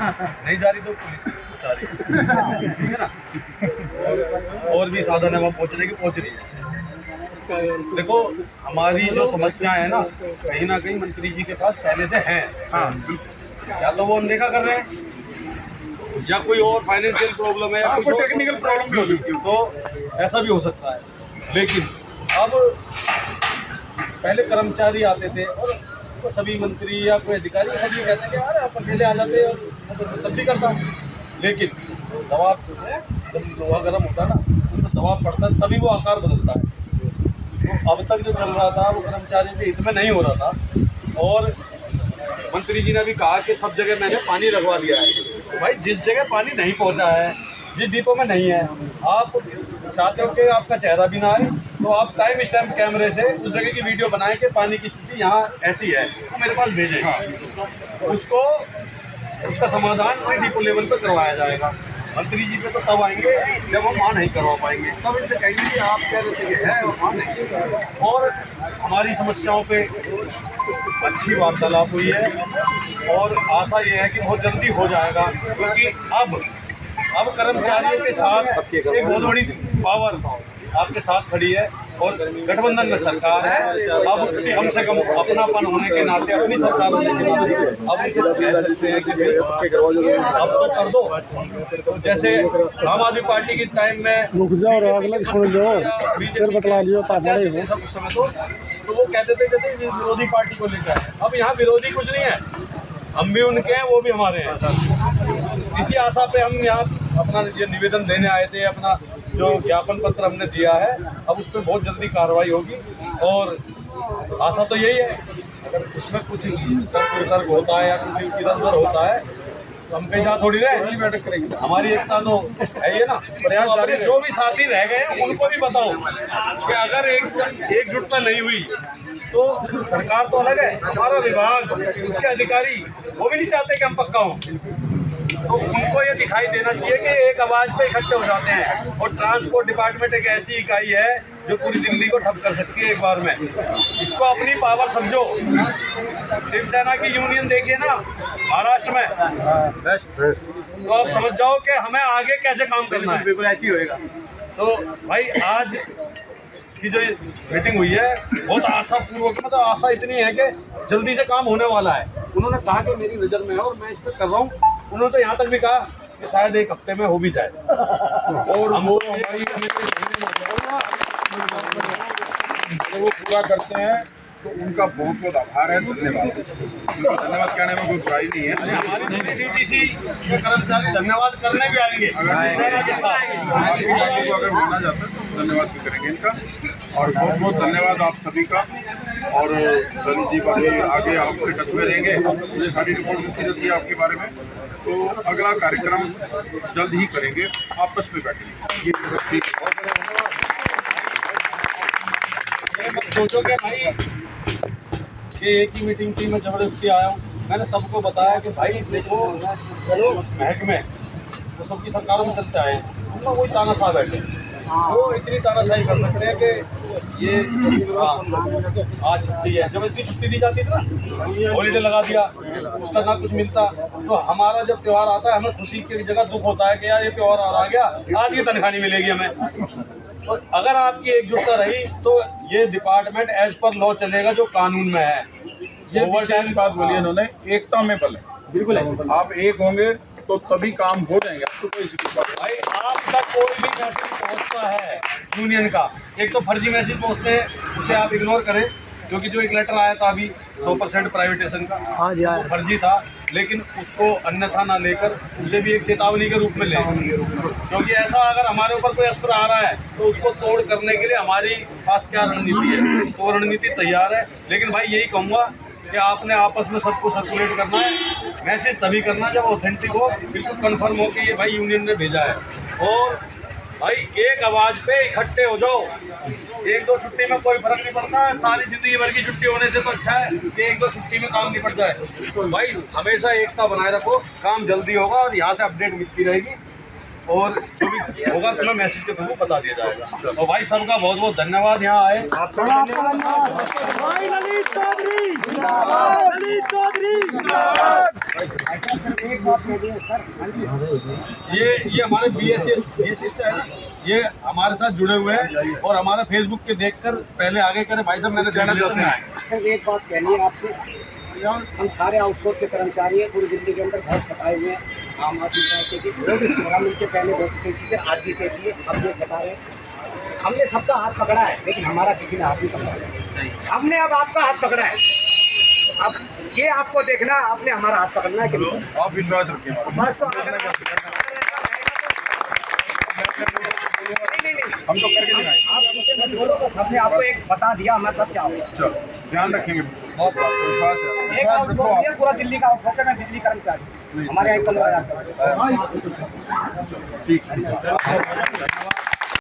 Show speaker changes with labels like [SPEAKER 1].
[SPEAKER 1] नहीं जा रही तो पुलिस जा रही है, ठीक है ना। और भी साधन है वहाँ पहुँचने की, पहुँच रही है। देखो हमारी जो समस्या है ना कहीं मंत्री जी के पास पहले से हैं। हाँ, या तो वो अनदेखा कर रहे हैं या कोई और फाइनेंशियल प्रॉब्लम है या कोई टेक्निकल प्रॉब्लम भी हो सकती है, तो ऐसा भी हो सकता है। लेकिन अब पहले कर्मचारी आते थे और तो सभी मंत्री या कोई अधिकारी सभी कहते हैं कि अरे आप अकेले आ जाते और तब भी करता। लेकिन दबाव जब लोहा गर्म होता है ना तो दबाव पड़ता है, तभी वो आकार बदलता है। तो अब तक जो चल रहा था वो कर्मचारी के हित में नहीं हो रहा था। और मंत्री जी ने भी कहा कि सब जगह मैंने पानी लगवा दिया है। तो भाई जिस जगह पानी नहीं पहुंचा है, जिस डिपो में नहीं है, आप चाहते हो कि आपका चेहरा भी ना आए, तो आप टाइम स्टैम्प कैमरे से उस जगह की वीडियो बनाए कि पानी की स्थिति यहाँ ऐसी है, तो मेरे पास भेजें। हाँ, उसका समाधान अपने डिपो लेवल पर करवाया जाएगा। मंत्री जी पे तो तब आएंगे जब हम वहाँ नहीं करवा पाएंगे, तब इनसे कहेंगे कि आप कह रहे थे है और वहाँ नहीं। और हमारी समस्याओं पे अच्छी वार्तालाप हुई है और आशा ये है कि बहुत जल्दी हो जाएगा, क्योंकि अब कर्मचारियों के साथ एक बहुत बड़ी पावर आपके साथ खड़ी है और गठबंधन में सरकार है। अब कम से कम अपनापन होने के नाते, अपनी सरकार होने के नाते अब इसे कह सकते हैं कि अब तो कर दो। तो जैसे आम आदमी पार्टी के टाइम में
[SPEAKER 2] रुक जाओ और अगला सुन लो, फिर बतला लियो
[SPEAKER 1] सब उस समय तो वो कहते थे विरोधी पार्टी को लेकर। अब यहाँ विरोधी कुछ नहीं है, हम भी उनके हैं, वो भी हमारे हैं। इसी आशा पे हम यहाँ अपना ये निवेदन देने आए थे। अपना जो ज्ञापन पत्र हमने दिया है, अब उस पर बहुत जल्दी कार्रवाई होगी और आशा तो यही है अगर उसमें कुछ तर्क होता है या कुछ इधर उधर होता है तो हम कहीं जा थोड़ी रहे। हमारी एकता तो है ये ना, प्रयास जारी। जो भी साथी रह गए उनको भी बताओ कि अगर एकजुटता नहीं हुई तो सरकार तो अलग है, हमारा विभाग उसके अधिकारी वो भी नहीं चाहते कि हम पक्का हों। तो उनको ये दिखाई देना चाहिए कि एक आवाज़ पे इकट्ठे हो जाते हैं। और ट्रांसपोर्ट डिपार्टमेंट एक ऐसी इकाई है जो पूरी दिल्ली को ठप कर सकती है एक बार में। इसको अपनी पावर समझो। शिवसेना की यूनियन देखिए ना महाराष्ट्र में, तो आप समझ जाओ कि हमें आगे कैसे काम करना है। बिल्कुल ऐसे ही होएगा। तो भाई आज की जो मीटिंग हुई है बहुत आशापूर्वक, मतलब आशा इतनी है कि जल्दी से काम होने वाला है। उन्होंने कहा कि मेरी नज़र में है और मैं इस पर कर रहा हूँ। उन्होंने तो यहाँ तक भी कहा कि शायद एक हफ्ते में हो भी जाए। और हम वो
[SPEAKER 3] पूरा करते हैं तो उनका बहुत बहुत आभार है, धन्यवाद। उनका धन्यवाद कहने में कोई बुराई नहीं है।
[SPEAKER 1] हमारी डीटीसी के कर्मचारी धन्यवाद करने भी आएंगे
[SPEAKER 3] अगर माना जाता है तो धन्यवाद भी करेंगे इनका। और बहुत बहुत धन्यवाद आप सभी का। और ललित जी का भी आगे आपके टच में रहेंगे, मुझे सारी रिपोर्ट मिलती रहती है आपके बारे में। तो अगला कार्यक्रम जल्द ही करेंगे, आपस में बैठेंगे।
[SPEAKER 1] सोचो कि भाई ये एक ही मीटिंग थी, मैं जबरदस्ती आया हूँ। मैंने सबको बताया कि भाई देखो महकमे तो सबकी सरकारों में चलते आए हैं, हम लोग वही तानाशाह बैठे। वो इतनी तानाशाही कर सकते हैं कि ये आज छुट्टी है, जब इसकी छुट्टी दी जाती थी ना, हॉलीडे लगा दिया, उसका ना कुछ मिलता। तो हमारा जब त्यौहार आता है हमें खुशी की जगह दुख होता है कि यार ये त्यौहार आ गया, आज की तनख्वाह नहीं मिलेगी हमें। तो अगर आपकी एकजुटता रही तो ये डिपार्टमेंट एज पर लॉ चलेगा जो कानून में है।
[SPEAKER 3] ये विशेष बात बोली इन्होंने, एकता में बल है।
[SPEAKER 1] बिल्कुल
[SPEAKER 3] आप एक होंगे तो तभी काम हो जाएंगे। आपको कोई
[SPEAKER 1] भाई आप तक कोई भी मैसेज पहुंचता है यूनियन का, एक तो फर्जी मैसेज पहुंचते हैं, उसे आप इग्नोर करें। क्योंकि जो एक लेटर आया था अभी 100% प्राइवेटेशन का, वो फर्जी था, लेकिन उसको अन्यथा ना लेकर उसे भी एक चेतावनी के रूप में लें। क्योंकि ऐसा अगर हमारे ऊपर कोई अस्त्र आ रहा है तो उसको तोड़ करने के लिए हमारी पास क्या रणनीति है, तो रणनीति तैयार है। लेकिन भाई यही कहूँगा कि आपने आपस में सबको सर्कुलेट करना है, मैसेज तभी करना जब ऑथेंटिक हो, बिल्कुल कंफर्म हो कि ये भाई यूनियन ने भेजा है। और भाई एक आवाज़ पे इकट्ठे हो जाओ। एक दो छुट्टी में कोई फर्क नहीं पड़ता है, सारी जिंदगी भर की छुट्टी होने से तो अच्छा है कि एक दो छुट्टी में काम निपट जाए। तो भाई हमेशा एकता बनाए रखो, काम जल्दी होगा और यहाँ से अपडेट मिलती रहेगी और जो भी होगा तुम्हें मैसेज के थ्रू बता दिया जाएगा। और भाई सबका बहुत बहुत धन्यवाद यहाँ आए।
[SPEAKER 2] ललित चौधरी एक बात कहिए सर,
[SPEAKER 1] ये हमारे BSS है ना, ये हमारे साथ जुड़े हुए हैं और हमारा फेसबुक के देखकर पहले आगे करे भाई साहब मैंने जाना चाहते हैं।
[SPEAKER 2] सर एक बात कहनी है आपसे, हम सारे आउटसोर्स के कर्मचारी हैं, पूरी दिल्ली के अंदर बहुत सताए हुए हैं। आम आदमी पार्टी की जो भी प्रोग्राम इनके पहले बहुत तेजी से आज भी कहती है, अब ये सता रहे। हमने सबका हाथ पकड़ा है, लेकिन हमारा किसी ने हाथ नहीं पकड़ा। हमने अब आपका हाथ पकड़ा है, अब ये आपको देखना, आपने हमारा हाथ पकड़ना है कि नहीं।
[SPEAKER 3] आप विश्वास रखिए।
[SPEAKER 2] बस तो अगर नहीं,
[SPEAKER 3] हम तो करके दिखाएंगे।
[SPEAKER 2] आप मुझे मत बोलो, बस हमने आपको एक बता दिया, मैं तब क्या होगा।
[SPEAKER 3] चलो ध्यान रखेंगे, बहुत विश्वास है।
[SPEAKER 2] एक आउटसोर्स है, पूरा दिल्ली का आउटसोर्स है, मैं दिल्ली कर्मचारी, हमारे यहाँ 15,000
[SPEAKER 3] ठीक है।